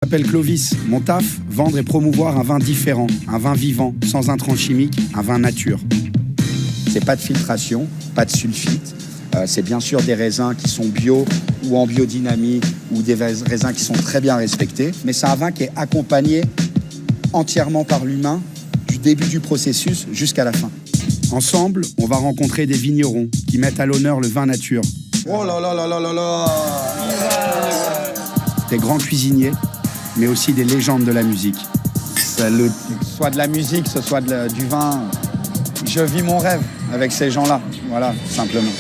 m'appelle Clovis. Mon taf, vendre et promouvoir un vin différent, un vin vivant, sans intrants chimiques, un vin nature. C'est pas de filtration, pas de sulfite. C'est bien sûr des raisins qui sont bio ou en biodynamie ou des raisins qui sont très bien respectés. Mais c'est un vin qui est accompagné entièrement par l'humain du début du processus jusqu'à la fin. Ensemble, on va rencontrer des vignerons qui mettent à l'honneur le vin nature. Oh là là là là là là! Des grands cuisiniers, mais aussi des légendes de la musique. Soit de la musique, ce soit du vin. Je vis mon rêve avec ces gens-là, voilà, simplement.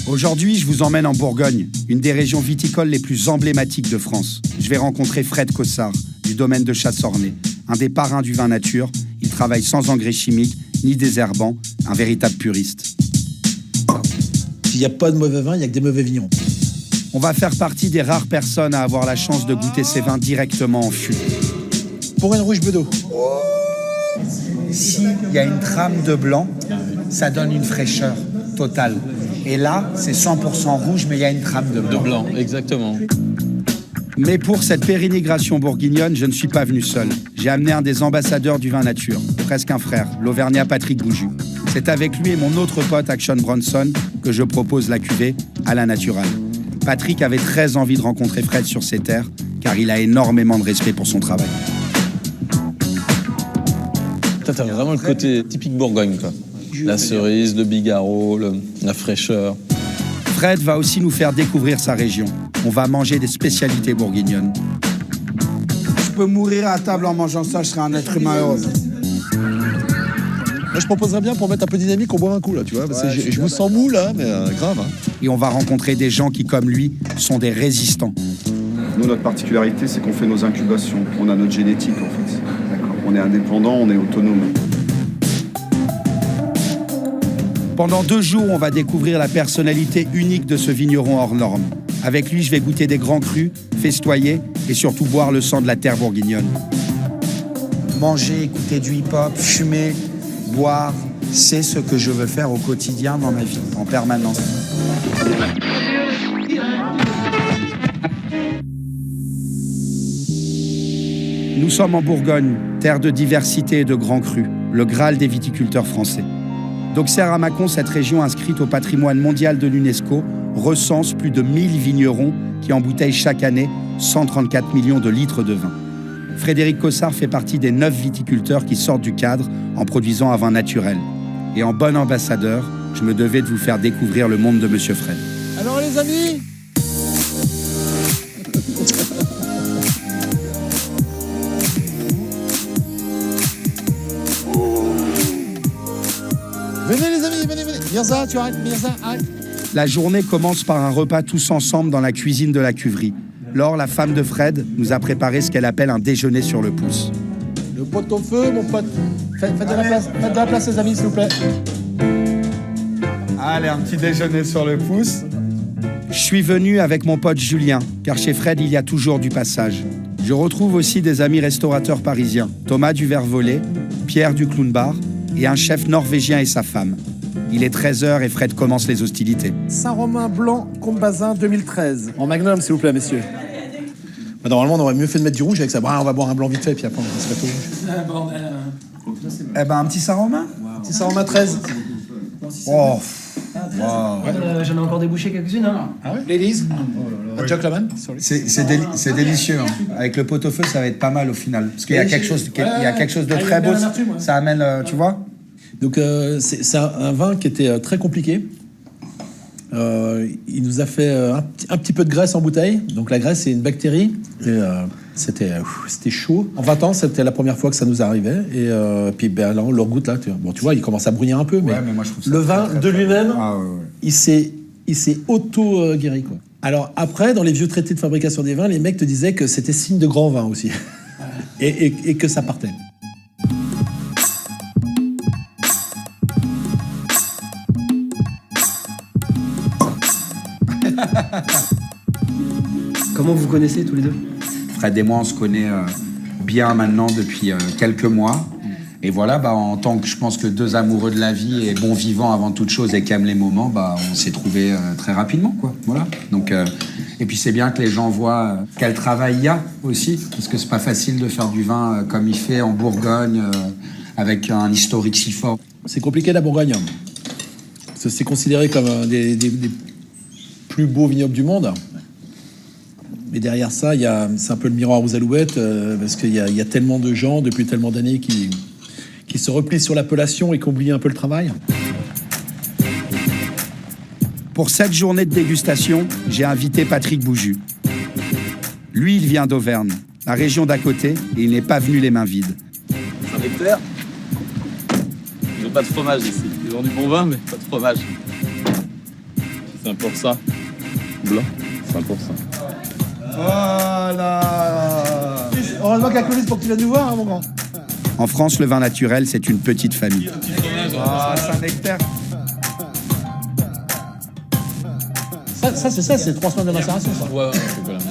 Aujourd'hui, je vous emmène en Bourgogne, une des régions viticoles les plus emblématiques de France. Je vais rencontrer Fred Cossard, du domaine de Chassornay, un des parrains du vin nature. Il travaille sans engrais chimiques, ni désherbants, un véritable puriste. S'il n'y a pas de mauvais vin, il n'y a que des mauvais vignerons. On va faire partie des rares personnes à avoir la chance de goûter ces vins directement en fût. Pour une rouge Bedeau. S'il y a une trame de blanc, ça donne une fraîcheur totale. Et là, c'est 100% rouge, mais il y a une trame de blanc. De blanc, exactement. Mais pour cette pérénigration bourguignonne, je ne suis pas venu seul. J'ai amené un des ambassadeurs du vin nature, presque un frère, l'Auvergnat Patrick Gouju. C'est avec lui et mon autre pote Action Bronson que je propose la cuvée à la naturale. Patrick avait très envie de rencontrer Fred sur ses terres, car il a énormément de respect pour son travail. T'as vraiment le côté typique Bourgogne, quoi. La cerise, le bigarreau, la fraîcheur. Fred va aussi nous faire découvrir sa région. On va manger des spécialités bourguignonnes. Je peux mourir à table en mangeant ça, je serais un être humain heureux. Moi, je proposerais bien pour mettre un peu dynamique, on boit un coup, là, tu vois. Parce que je me sens mou, là, mais grave. Hein. Et on va rencontrer des gens qui, comme lui, sont des résistants. Nous, notre particularité, c'est qu'on fait nos incubations. On a notre génétique, en fait. D'accord. On est indépendant, on est autonome. Pendant 2 jours, on va découvrir la personnalité unique de ce vigneron hors norme. Avec lui, je vais goûter des grands crus, festoyer et surtout boire le sang de la terre bourguignonne. Manger, écouter du hip-hop, fumer, boire, c'est ce que je veux faire au quotidien dans ma vie, en permanence. Nous sommes en Bourgogne, terre de diversité et de grands crus, le Graal des viticulteurs français. D'Auxerre à Mâcon, cette région inscrite au patrimoine mondial de l'UNESCO recense plus de 1000 vignerons qui embouteillent chaque année 134 millions de litres de vin. Frédéric Cossard fait partie des 9 viticulteurs qui sortent du cadre en produisant un vin naturel. Et en bon ambassadeur, je me devais de vous faire découvrir le monde de Monsieur Fred. Alors, les amis, venez les amis, venez. Mirza, tu arrêtes, Mirza, arrête. La journée commence par un repas tous ensemble dans la cuisine de la cuverie. Laure, la femme de Fred, nous a préparé ce qu'elle appelle un déjeuner sur le pouce. Le pot au feu, mon pote. Faites de la place, les amis, s'il vous plaît. Allez, un petit déjeuner sur le pouce. Je suis venu avec mon pote Julien, car chez Fred, il y a toujours du passage. Je retrouve aussi des amis restaurateurs parisiens, Thomas du Verre-Volé, Pierre du Clown Bar et un chef norvégien et sa femme. Il est 13h et Fred commence les hostilités. Saint-Romain blanc, Comte-Bazin 2013. En magnum, s'il vous plaît, messieurs. Bah, normalement, on aurait mieux fait de mettre du rouge avec ça. Bah, on va boire un blanc vite fait, puis après, on va se mettre au rouge. Eh ben, un petit Saint-Romain. Petit Saint-Romain 13. Oh, J'en ai encore débouché quelques-unes. Hein. Ah ouais? Ladies. Un Jack Lemmon. c'est délicieux. Hein. Avec le pot-au-feu, ça va être pas mal au final. Parce qu'il y a quelque chose, de très beau. Ça amène, tu vois. Donc, c'est un vin qui était très compliqué. Il nous a fait un petit peu de graisse en bouteille. Donc, la graisse, c'est une bactérie. Et, c'était chaud. En 20 ans, c'était la première fois que ça nous arrivait. Et puis, ben, là, on le regoute là. Tu vois, il commence à brûler un peu. Mais, mais moi, je trouve ça le vin très, de lui-même, ouais. il s'est auto-guéri, quoi. Alors, après, dans les vieux traités de fabrication des vins, les mecs te disaient que c'était signe de grand vin aussi. et que ça partait. Comment vous connaissez tous les deux? Fred et moi, on se connaît bien maintenant depuis quelques mois. Et voilà, en tant que je pense que 2 amoureux de la vie et bons vivants avant toute chose et qui aiment les moments, on s'est trouvés très rapidement, quoi. Voilà. Donc Et puis c'est bien que les gens voient quel travail il y a aussi, parce que c'est pas facile de faire du vin comme il fait en Bourgogne, avec un historique si fort. C'est compliqué la Bourgogne. C'est considéré comme un des plus beaux vignobles du monde. Mais derrière ça, c'est un peu le miroir aux alouettes, parce qu'il y a tellement de gens depuis tellement d'années qui se replient sur l'appellation et qui oublient un peu le travail. Pour cette journée de dégustation, j'ai invité Patrick Bouju. Lui, il vient d'Auvergne, la région d'à côté, et il n'est pas venu les mains vides. Saint-Nectaire. Ils n'ont pas de fromage ici. Ils ont du bon vin, mais pas de fromage. C'est un pour ça. Blanc, c'est un pour ça. Voilà. Heureusement qu'il y a Clovis pour que tu viennes nous voir, hein, mon grand. En France, le vin naturel, c'est une petite famille. Ah, Saint-Nectaire. C'est 3 semaines de macération, ça. Ouais, c'est pas la même.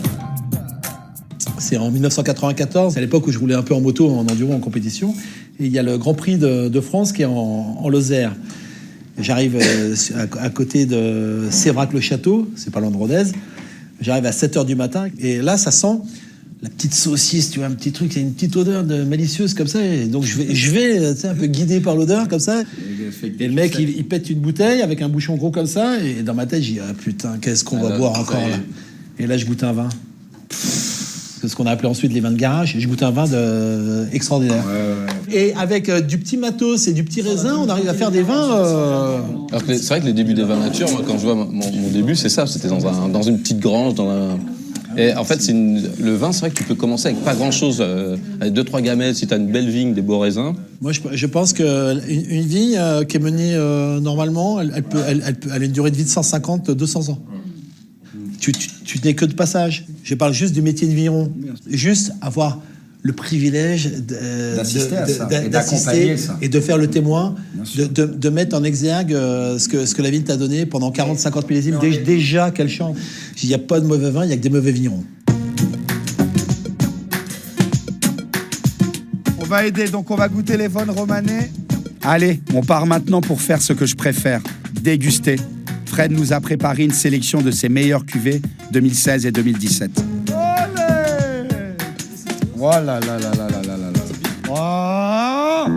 C'est en 1994, c'est à l'époque où je roulais un peu en moto, en enduro, en compétition. Et il y a le Grand Prix de France qui est en Lozère. J'arrive à côté de Sévrac-le-Château, c'est pas loin de Rodez. J'arrive à 7h du matin et là, ça sent la petite saucisse, tu vois, un petit truc, il y a une petite odeur malicieuse comme ça. Et donc je vais tu sais, un peu guidé par l'odeur comme ça. Et le mec, il pète une bouteille avec un bouchon gros comme ça. Et dans ma tête, j'ai dit, ah putain, qu'est-ce qu'on va boire encore là. Et là, je goûte un vin. C'est ce qu'on a appelé ensuite les vins de garage. Je goûte un vin extraordinaire. Ouais. Et avec du petit matos et du petit raisin, on arrive à faire des vins... Alors que c'est vrai que les débuts des vins nature, moi, quand je vois mon début, c'est ça. C'était dans une petite grange, Et en fait, le vin, c'est vrai que tu peux commencer avec pas grand-chose, avec 2-3 gamelles, si tu as une belle vigne, des beaux raisins. Moi, je pense qu'une vigne qui est menée normalement, elle a une durée de vie de 150-200 ans. Tu n'es que de passage. Je parle juste du métier de vigneron. Juste avoir le privilège d'assister à ça, et d'assister d'accompagner ça. Et de faire le témoin, de mettre en exergue ce que la ville t'a donné pendant 40-50 millésimes. Déjà, quelle chance. Il n'y a pas de mauvais vin, il n'y a que des mauvais vignerons. On va aider, donc on va goûter les Von Romanée. Allez, on part maintenant pour faire ce que je préfère, déguster. Fred nous a préparé une sélection de ses meilleures cuvées 2016 et 2017. Voilà, là, là, là, là, là, là. Oh.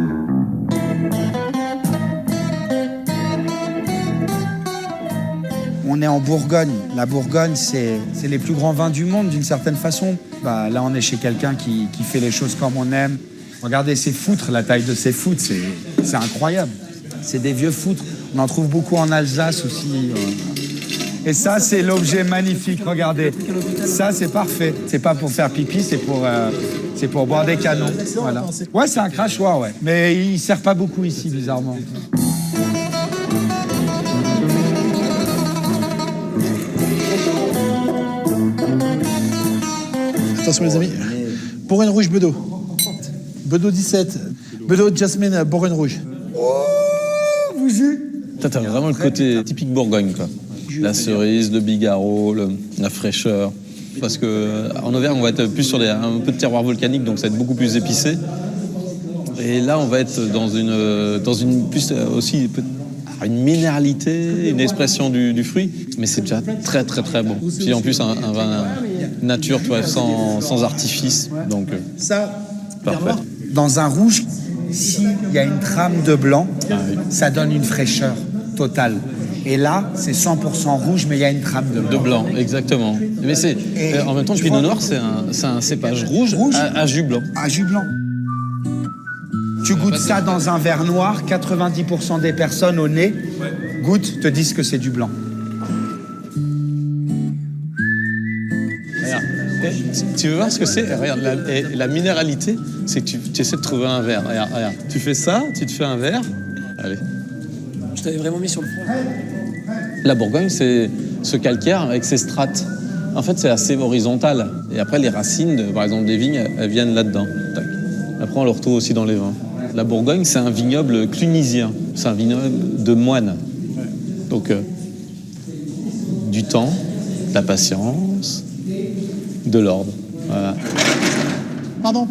On est en Bourgogne. La Bourgogne, c'est les plus grands vins du monde, d'une certaine façon. Bah, là, on est chez quelqu'un qui fait les choses comme on aime. Regardez ces foutres, la taille de ces foutres, c'est incroyable. C'est des vieux foutres. On en trouve beaucoup en Alsace aussi. Et ça, c'est l'objet magnifique, regardez. Ça, c'est parfait. C'est pas pour faire pipi, c'est pour boire des canons. Voilà. Ouais, c'est un crachoir, ouais. Mais il sert pas beaucoup ici, bizarrement. Attention les amis. Bourgogne rouge Bedeau. Bedeau 17. Bedeau Jasmine Bourgogne rouge. Oh, vous y... T'as vraiment le côté typique Bourgogne, quoi. La cerise, le bigarreau, la fraîcheur. Parce qu'en Auvergne, on va être plus sur un peu de terroir volcanique, donc ça va être beaucoup plus épicé. Et là, on va être dans une plus aussi une minéralité, une expression du fruit, mais c'est déjà très très très bon. Puis en plus un vin nature, toi, sans artifice, donc ça, parfait. Dans un rouge, s'il y a une trame de blanc, ça donne une fraîcheur totale. Et là, c'est 100% rouge, mais il y a une trame de blanc. De blanc, exactement. Mais en même temps, le pinot noir, c'est un cépage rouge à jus blanc. À jus blanc. Tu goûtes ça dans un verre noir, 90% des personnes au nez goûtent, te disent que c'est du blanc. Regarde. Tu veux voir ce que c'est? Regarde, la minéralité, c'est que tu essaies de trouver un verre. Regarde. Tu fais ça, tu te fais un verre. Allez. Je t'avais vraiment mis sur le front. La Bourgogne, c'est ce calcaire avec ses strates. En fait, c'est assez horizontal. Et après, les racines, par exemple, des vignes, elles viennent là-dedans. Tac. Après, on le retrouve aussi dans les vins. La Bourgogne, c'est un vignoble clunisien. C'est un vignoble de moines. Donc, du temps, de la patience, de l'ordre. Voilà. Pardon.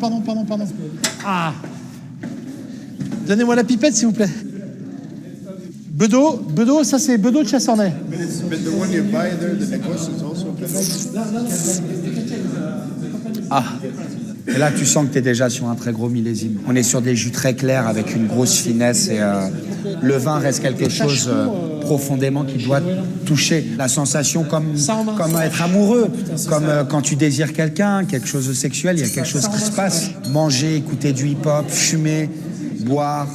Ah. Donnez-moi la pipette, s'il vous plaît. Bedeau, ça c'est Bedeau de Chassernay. But the one you buy there, the Nicholas is also good. Et là, tu sens que tu es déjà sur un très gros millésime. On est sur des jus très clairs avec une grosse finesse et le vin reste quelque chose profondément qui doit toucher. La sensation comme être amoureux, comme quand tu désires quelqu'un, quelque chose de sexuel, il y a quelque chose qui se passe. Manger, écouter du hip-hop, fumer, boire,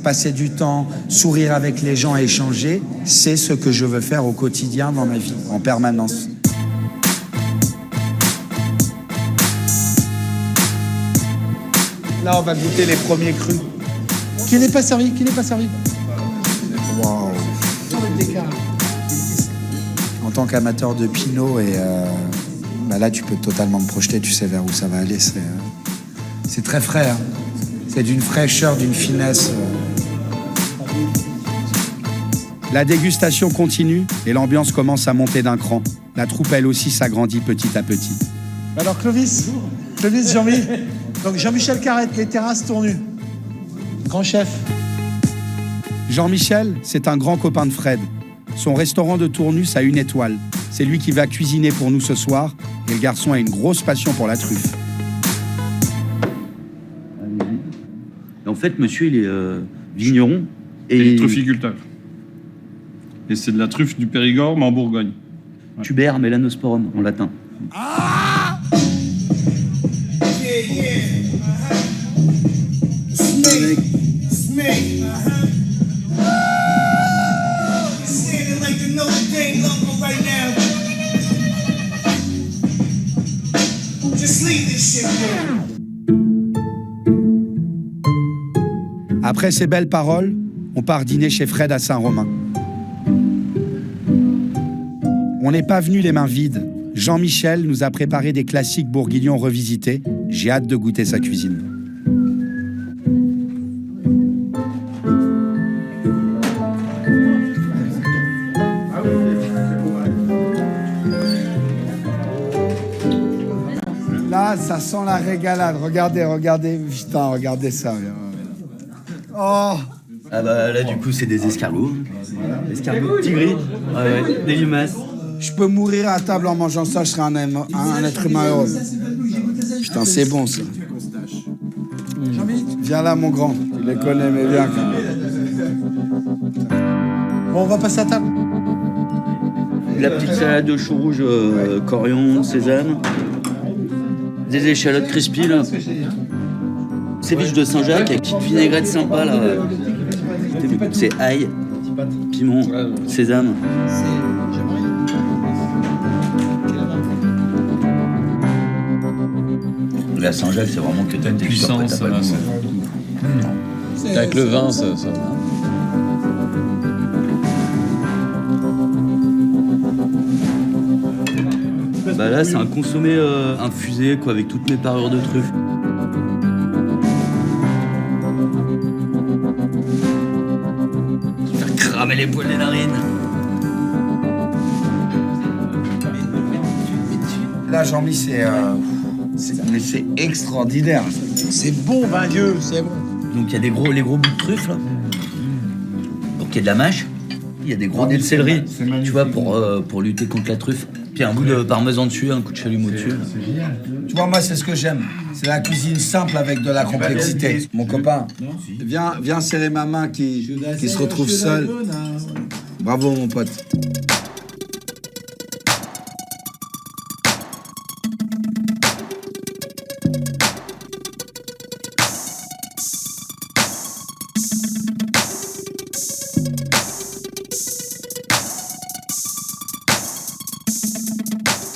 passer du temps, sourire avec les gens, échanger, c'est ce que je veux faire au quotidien dans ma vie, en permanence. Là, on va goûter les premiers crus. Qui n'est pas servi. Wow. En tant qu'amateur de Pinot, là, tu peux totalement te projeter, tu sais vers où ça va aller. C'est très frais. Hein. C'est d'une fraîcheur, d'une finesse. La dégustation continue et l'ambiance commence à monter d'un cran. La troupe, elle aussi, s'agrandit petit à petit. Alors Clovis, Jean-Mi. Donc Jean-Michel Carrette, les terrasses tournues. Grand chef. Jean-Michel, c'est un grand copain de Fred. Son restaurant de Tournus a 1 étoile. C'est lui qui va cuisiner pour nous ce soir. Et le garçon a une grosse passion pour la truffe. En fait, monsieur, il est vigneron et il est trufficulteur. Et c'est de la truffe du Périgord, mais en Bourgogne. Tuber melanosporum, en latin. Après ces belles paroles, on part dîner chez Fred à Saint-Romain. On n'est pas venu les mains vides. Jean-Michel nous a préparé des classiques bourguignons revisités. J'ai hâte de goûter sa cuisine. Là, ça sent la régalade. Regardez. Putain, regardez ça. Oh! Ah bah là, du coup, c'est des escargots. Escargots tigris, des limaces. Je peux mourir à table en mangeant ça, je serais un être humain heureux. Putain, c'est bon ça. Viens là, mon grand. Je les connais, mais bien. Bon, on va passer à table. La petite salade de choux rouges, coriandre, sésame. Des échalotes crispy, là. Céviche de Saint-Jacques avec petite vinaigrette sympa, là. C'est ail, piment, sésame. La Saint-Jacques, c'est vraiment que t'as une texture que t'as pas le goût. Avec le vin, ça. Bah là, c'est un consommé infusé, quoi, avec toutes mes parures de truffes. Faire cramer les poils des narines. Là, Jean-Mi, c'est extraordinaire. C'est bon, vin Dieu, c'est bon. Donc il y a les gros bouts de truffes, là. Donc il y a de la mâche. Il y a des gros dés de céleri, tu vois, pour lutter contre la truffe. Puis un bout de parmesan dessus, un coup de chalumeau dessus. Tu vois, moi, c'est ce que j'aime. C'est la cuisine simple avec de la complexité. Mon copain, viens serrer ma main qui se retrouve seul. Bravo, mon pote.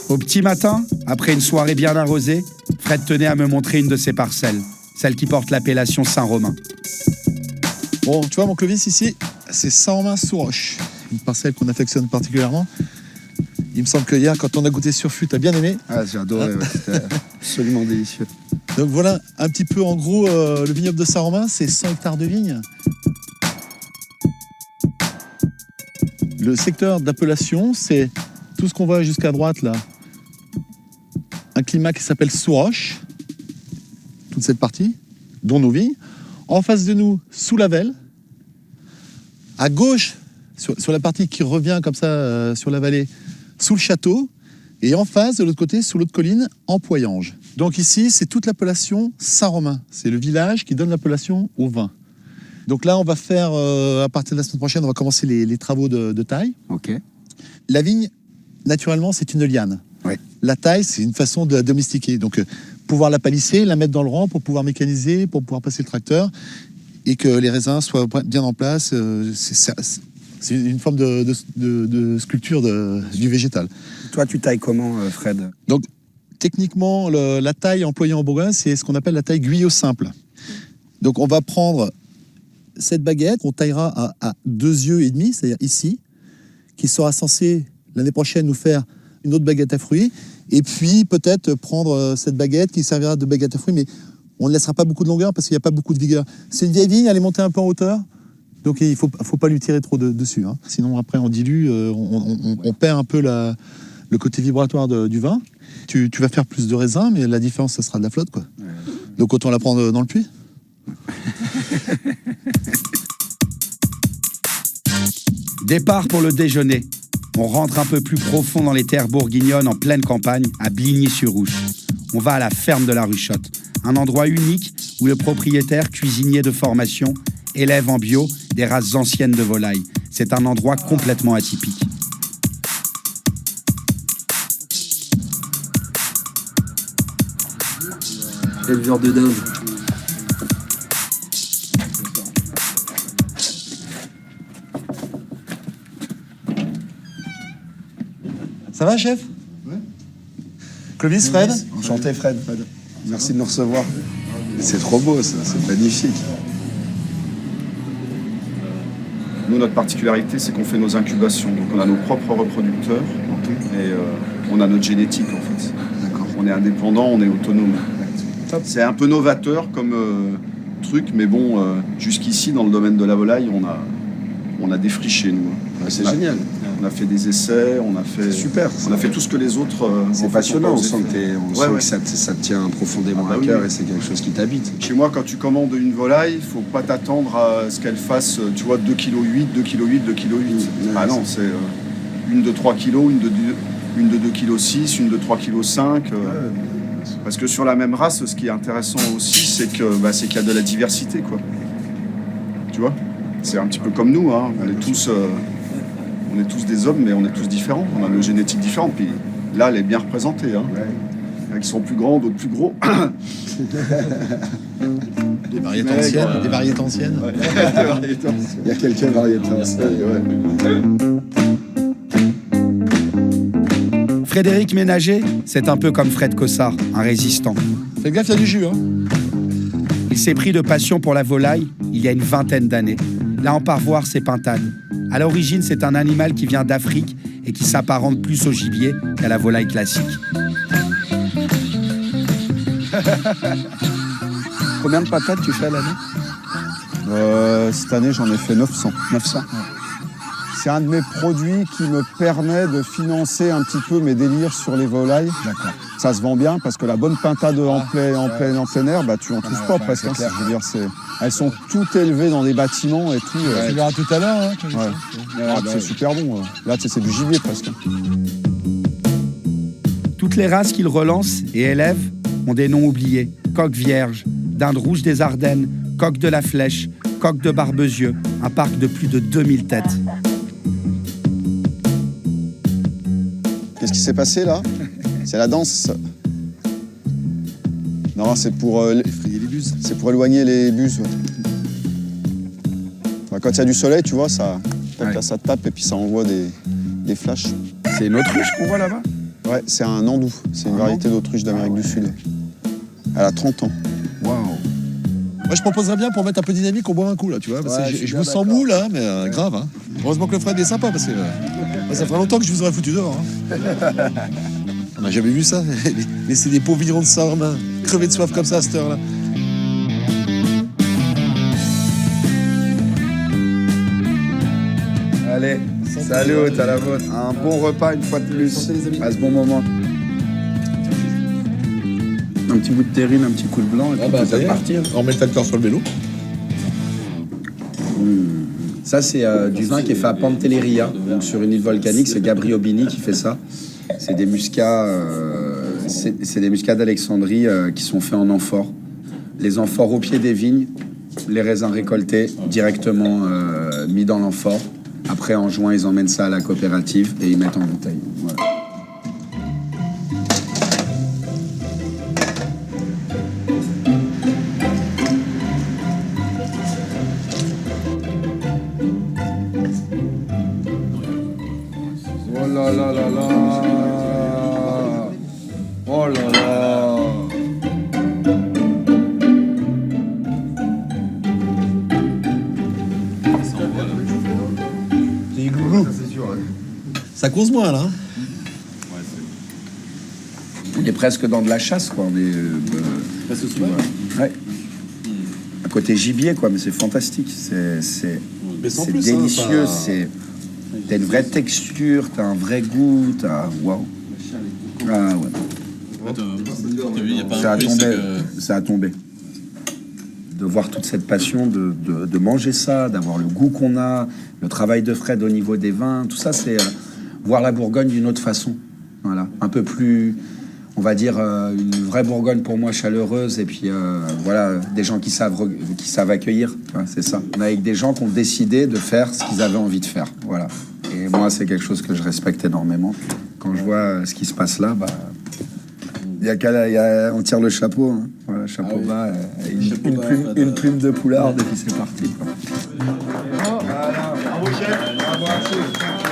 Au petit matin, après une soirée bien arrosée, Fred tenait à me montrer une de ses parcelles, celle qui porte l'appellation Saint-Romain. Bon, tu vois, mon Clovis, ici, c'est Saint-Romain-sous-Roche, une parcelle qu'on affectionne particulièrement. Il me semble que hier, quand on a goûté sur fût, t'as bien aimé. Ah, j'ai adoré, ouais, c'était absolument délicieux. Donc voilà, un petit peu en gros, le vignoble de Saint-Romain, c'est 100 hectares de vignes. Le secteur d'appellation, c'est tout ce qu'on voit jusqu'à droite, là. Un climat qui s'appelle Sous-Roche, toute cette partie, dont nos vignes. En face de nous, sous la Velle. À gauche, sur la partie qui revient comme ça sur la vallée, sous le château. Et en face, de l'autre côté, sur l'autre colline, Empoyange. Donc ici, c'est toute l'appellation Saint-Romain. C'est le village qui donne l'appellation au vin. Donc là, on va faire, à partir de la semaine prochaine, on va commencer les travaux de taille. Ok. La vigne, naturellement, c'est une liane. Ouais. La taille, c'est une façon de la domestiquer. Donc, pouvoir la palisser, la mettre dans le rang pour pouvoir mécaniser, pour pouvoir passer le tracteur et que les raisins soient bien en place. C'est une forme de sculpture du végétal. Toi, tu tailles comment, Fred? Donc, techniquement, la taille employée en Bourgogne, c'est ce qu'on appelle la taille guyot simple. Donc, on va prendre cette baguette qu'on taillera à 2 yeux et demi, c'est-à-dire ici, qui sera censée l'année prochaine nous faire une autre baguette à fruits, et puis peut-être prendre cette baguette qui servira de baguette à fruits, mais on ne laissera pas beaucoup de longueur parce qu'il n'y a pas beaucoup de vigueur. C'est une vieille vigne, elle est montée un peu en hauteur, donc il ne faut pas lui tirer trop dessus. Hein. Sinon après on dilue, on perd un peu le côté vibratoire du vin. Tu vas faire plus de raisin, mais la différence, ça sera de la flotte, quoi. Donc autant la prendre dans le puits. Départ pour le déjeuner. On rentre un peu plus profond dans les terres bourguignonnes en pleine campagne, à Bligny-sur-Ouche. On va à la ferme de la Ruchotte, un endroit unique où le propriétaire, cuisinier de formation, élève en bio des races anciennes de volailles. C'est un endroit complètement atypique. Éleveur de dinde. Ça va, chef? Ouais. Clovis, Fred? Enchanté, Fred. Merci de nous recevoir. C'est trop beau, ça, c'est magnifique. Nous, notre particularité, c'est qu'on fait nos incubations. Donc, on a nos propres reproducteurs et on a notre génétique, en fait. D'accord. On est indépendant, on est autonome. C'est un peu novateur comme truc, mais bon, jusqu'ici, dans le domaine de la volaille, on a défriché, nous. C'est génial. On a fait des essais, on a fait... Super. On a fait tout ce que les autres... C'est passionnant, on sent Ouais. que ça te tient profondément à cœur et c'est quelque chose qui t'habite. Chez moi, quand tu commandes une volaille, il faut pas t'attendre à ce qu'elle fasse, tu vois, 2,8 kg, 2,8 kg, 2,8 kg. Ah non, c'est une de 3 kg, une de 2,6 kg, une de 3,5 kg. Parce que sur la même race, ce qui est intéressant aussi, c'est qu'il y a de la diversité, quoi. Tu vois? C'est un petit peu comme nous, hein. On est tous des hommes, mais on est tous différents. On a nos génétiques différentes. Puis là, elle est bien représentée. Hein. Ouais. Qui sont plus grands, d'autres plus gros. Des variétés anciennes. Des variétés anciennes. Ouais. Des variétés anciennes. Il y a quelques variétés anciennes, ouais. Frédéric Ménager, c'est un peu comme Fred Cossard, un résistant. Fais gaffe, il y a du jus, hein. Il s'est pris de passion pour la volaille il y a une vingtaine d'années. Là, on part voir ses pintades. À l'origine, c'est un animal qui vient d'Afrique et qui s'apparente plus au gibier qu'à la volaille classique. Combien de patates tu fais à l'année? Cette année, j'en ai fait 900. 900. Ouais. C'est un de mes produits qui me permet de financer un petit peu mes délires sur les volailles. D'accord. Ça se vend bien parce que la bonne pintade en plein air, tu en trouves pas presque. Hein, je veux dire, elles sont toutes élevées dans des bâtiments et tout. Tu verras tout à l'heure. Hein, c'est super bon. Là, c'est du gibier presque. Toutes les races qu'il relance et élève ont des noms oubliés. Coq vierge, dinde rouge des Ardennes, coq de la Flèche, coq de Barbezieux, un parc de plus de 2000 têtes. Qu'est-ce qui s'est passé là? C'est la danse. Non, c'est pour effrayer les buses. C'est pour éloigner les buses. Ouais. Quand il y a du soleil, tu vois, ça tape et puis ça envoie des flashs. C'est une autruche qu'on voit là-bas? Ouais, c'est un andou. C'est une variété d'autruche d'Amérique du Sud. Elle a 30 ans. Waouh. Moi, je proposerais bien pour mettre un peu dynamique, on boit un coup, là, tu vois. Parce que je me sens mou, là, mais grave. Hein. Heureusement que le Fred est sympa, parce que ça ferait longtemps que je vous aurais foutu dehors. Hein. On n'a jamais vu ça. Laisser des pauvres vignerons de Saint-Romain crever de soif comme ça à cette heure-là. Allez, salut, à la vôtre. Un bon repas une fois de plus. À ce bon moment. Un petit bout de terrine, un petit coup de blanc, et puis peut-être partir. On met le tracteur sur le vélo. Ça, c'est du vin qui est fait à Pantelleria, donc sur une île volcanique. C'est Gabriel Bini qui fait ça. C'est des muscats, c'est des muscats d'Alexandrie qui sont faits en amphores. Les amphores au pied des vignes, les raisins récoltés directement mis dans l'amphore. Après, en juin, ils emmènent ça à la coopérative et ils mettent en bouteille. Voilà. Oh là là là là. Oh là là. Ça cause moins, là. On est presque dans de la chasse, quoi. On est, ouais. À côté gibier, quoi, mais c'est fantastique. C'est délicieux. T'as une vraie texture, t'as un vrai goût, t'as. Waouh. Ah ouais. Ça a tombé. De voir toute cette passion, de manger ça, d'avoir le goût qu'on a, le travail de Fred au niveau des vins, tout ça, c'est voir la Bourgogne d'une autre façon. Voilà, un peu plus, on va dire, une vraie Bourgogne pour moi chaleureuse, et puis voilà, des gens qui savent accueillir. Enfin, c'est ça. On est avec des gens qui ont décidé de faire ce qu'ils avaient envie de faire. Voilà. Et moi, c'est quelque chose que je respecte énormément. Quand je vois ce qui se passe là, bah. On tire le chapeau, hein. Voilà, chapeau bas, une plume de poularde et puis c'est parti, quoi. Oh, voilà. Bravo, chef. Bravo à tous.